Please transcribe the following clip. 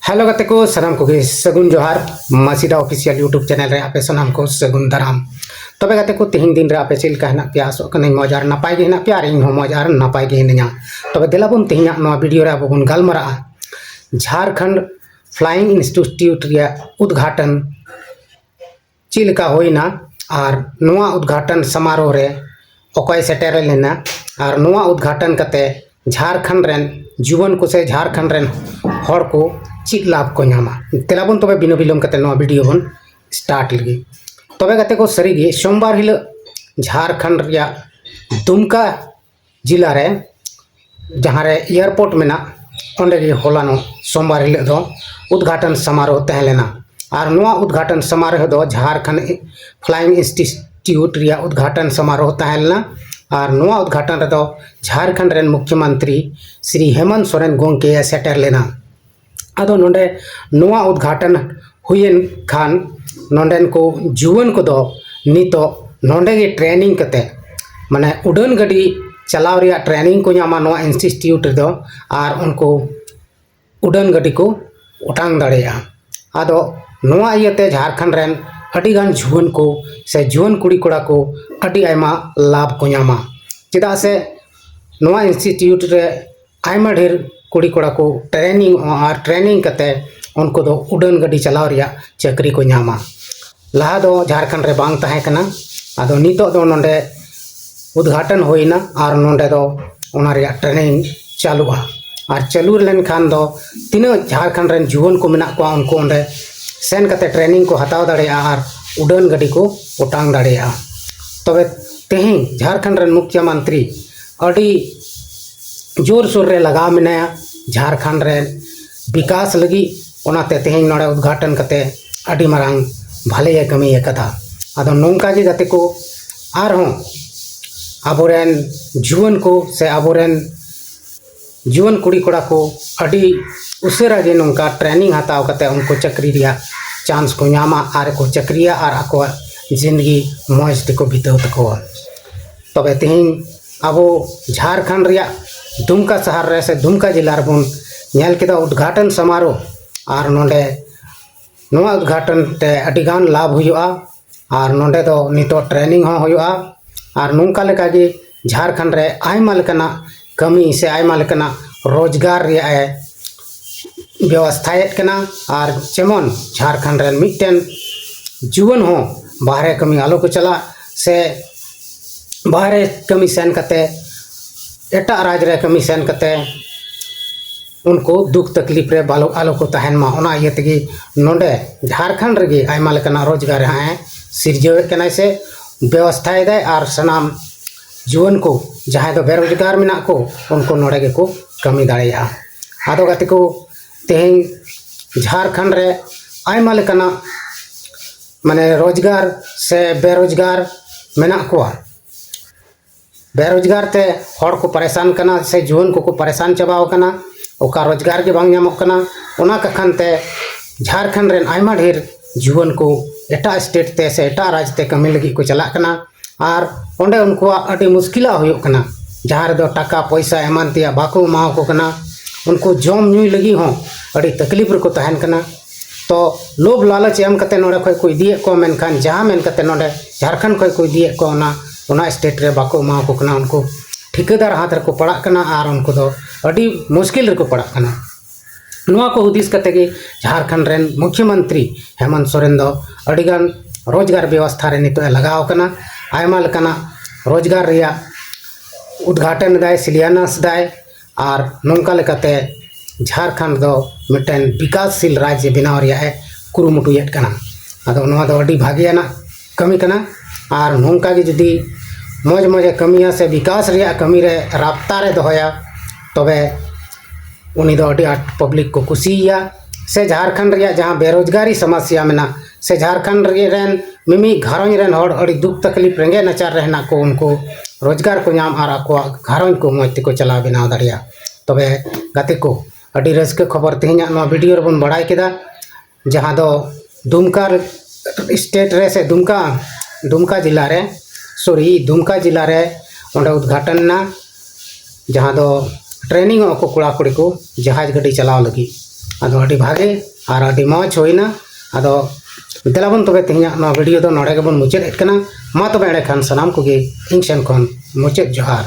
Hello गते को सलाम को सगुन जोहार मासीदा ऑफिशियल यूट्यूब चैनल रे आपे सलाम को सगुन दाराम तबे गते को तिहिन दिन रे आपे चिल का हना प्यास कने मजार नपाय गे हना प्यार इन हो मजार नपाय गे हना तबे देलाबुन तिहिना नो वीडियो रे अबुन गालमरा झारखंड फ्लाइंग इंस्टीट्यूट रे उद्घाटन चिल का होइना और नोआ उद्घाटन समारोह रे ओकय सेटेर लेना और नोआ उद्घाटन कते झारखंड रेन जुवन को से झारखंड रेन हर को चित लाभ को नामा तेलाबन तबे बिनो बिलोम कते नो वीडियो बन स्टार्ट लगी तबे गते को सरीगे सोमवार हिल झारखंड रिया दुमका जिला रे जहाँ रे एयरपोर्ट मेना ओंडे गे होलानो सोमवार हिल दो उद्घाटन समारोह तहलेना और नोआ उद्घाटन समारोह दो झारखंड फ्लाइंग इंस्टीट्यूट रिया उद्घाटन समारोह तहलेना और नोआ उद्घाटन रे दो झारखंड रेन मुख्यमंत्री श्री हेमंत सोरेन गोंके सेटर लेना आदो नोंडे नोआ उद्घाटन हुयन खान नोंडेन को जुवन को दो नितो नोंडे गे ट्रेनिंग कते माने उड़न गाड़ी चलाव रिया ट्रेनिंग को नामा नोआ इंस्टीट्यूट दो और उनको उड़न गाड़ी को उठांग दाड़ेया आदो नोआ इयते झारखंड रेन अडिगान जुवन को से जुवन कुड़ी कोड़ा को अडी आयमा लाभ को नामा चेदा से नोआ इंस्टीट्यूट रे आयमा ढेर कुड़ी कोड़ा को ट्रेनिंग कते उनको दो उड़न गाड़ी चलाव रिया चाकरी को नामा लहा दो झारखंड रे बांग ताहे कना आदो नितो दो नोंडे उद्घाटन होइना और नोंडे दो ओना रिया ट्रेनिंग चालुआ और चालू लेन खान दो तीनों झारखंड रेन जुवन को मेना को उनको ओंडे सेन कते ट्रेनिंग को हताव दाड़ेया और उड़न गाड़ी को उटांग दाड़ेया तबे तेहिं झारखंड रेन मुख्यमंत्री अडी जोर सोर रे लगा मेनाया झारखंड रे विकास लगी ओनाते तेहिं नोडे उद्घाटन कते अडी मारांग भाले कमी कथा आदो नोंका गे गते को आरहों आबोरेन जुवन को से आबोरेन जुवन कुड़ी कोड़ा को अडी उसेरा गे नोंका ट्रेनिंग हताव कते उनको चाकरी रिया चांस को नामा आर को चाकरिया और आको जिंदगी मौज तेको बिताव तको तबे तेहिं आबो झारखंड रिया दुमका शहर रे से दुमका जिला बन नेल केदा उद्घाटन समारोह और नोंडे नोआ उद्घाटन ते अडिगान लाभ हुआ और नोंडे दो नितो ट्रेनिंग हो हुआ और नोंका लेका गे झारखंड रे आयमा लेकना कमी से आयमा लेकना रोजगार रे व्यवस्था कना और जेमन झारखंड रे मिटन जुवन हो बाहरे कमी आलो को चला से बाहरे कमी सेन कते एटा राज रे कमी सेन कते उनको दुख तकलीफ रे बालो आलो को तहन मा ओना इये तगी नोंडे झारखंड रे आयमा लेकना रोजगार है सिरजवे कना से व्यवस्था दे और सनाम जुवन को जहां दो बेरोजगार मेना को उनको नोडे गे को कमी दाड़ेया आदो गति को तेहिं झारखंड रे आयमा लेकना माने रोजगार से बेरोजगार मेना को बेरोजगार ते हर को परेशान कना से जुवन को परेशान चबाव कना ओका रोजगार के बांग नामक कना ओना कखन ते झारखंड रेन आयमा ढेर जुवन को एटा स्टेट ते से एटा राज्य ते कमी लगी को चला कना और ओंडे उनको अति मुश्किल हुई कना जहाँ दो टाका पैसा एमान तिया बाको माव को कना उनको जम न्यू लगी हो अड़ी तकलीफ को तहन कना तो लोभ लालच एम कते नोडे खय को इदिए को मेनखान जहाँ मेन कते नोडे झारखंड खय को इदिए को ओना स्टेट रे बाको माव को कना उनको ठिकादार हाथ रे को पड़ा कना और उनको दो अड़ी मुश्किल रे को पड़ा कना नोआ को हुदिस कते गे झारखंड रेन मुख्यमंत्री हेमंत सोरेन दो अड़ीगान रोजगार व्यवस्था रे नितो लगाव कना आयमा लेकना रोजगार रिया उद्घाटन दाय शिलान्यास दाय और नोंका लेकाते झारखंड दो मिटन विकासशील राज्य बनाव रिया है कुरुमुटुयेट कना आदो नोआ दो अड़ी भागियाना कमी कना और नोंका गे जुदी मौज मौज कमिया से विकास रिया कमी रे राब्ता रे दोहया तबे उनी दो अड़ी आट पब्लिक को कुसिया से झारखंड रिया जहाँ बेरोजगारी समस्या मेना से झारखंड रेन मिमी घरों रेन हर अड़ी दुख तकलीफ रेंगे नचार रहना को उनको रोजगार को नाम और आको घरों को मौज को चला बनाव दाड़िया तबे गाते को अड़ी रस्क खबर तेहिना नो वीडियो बन बड़ाई केदा जहाँ दो दुमका स्टेट रे से दुमका जिला रे दुमका जिला रे ओंडे उद्घाटन ना जहाँ दो ट्रेनिंग को कड़ा कुड़ी को जहाज गाड़ी चलाव लगी आदो अडी भागे और अडी मौज होइना आदो देलाबन तबे तेहना ना वीडियो दो नोडे गेबन मुचाद एतना मा तबे एड़े खान सनाम कोगे इन सेन खन मुचाद जोहार।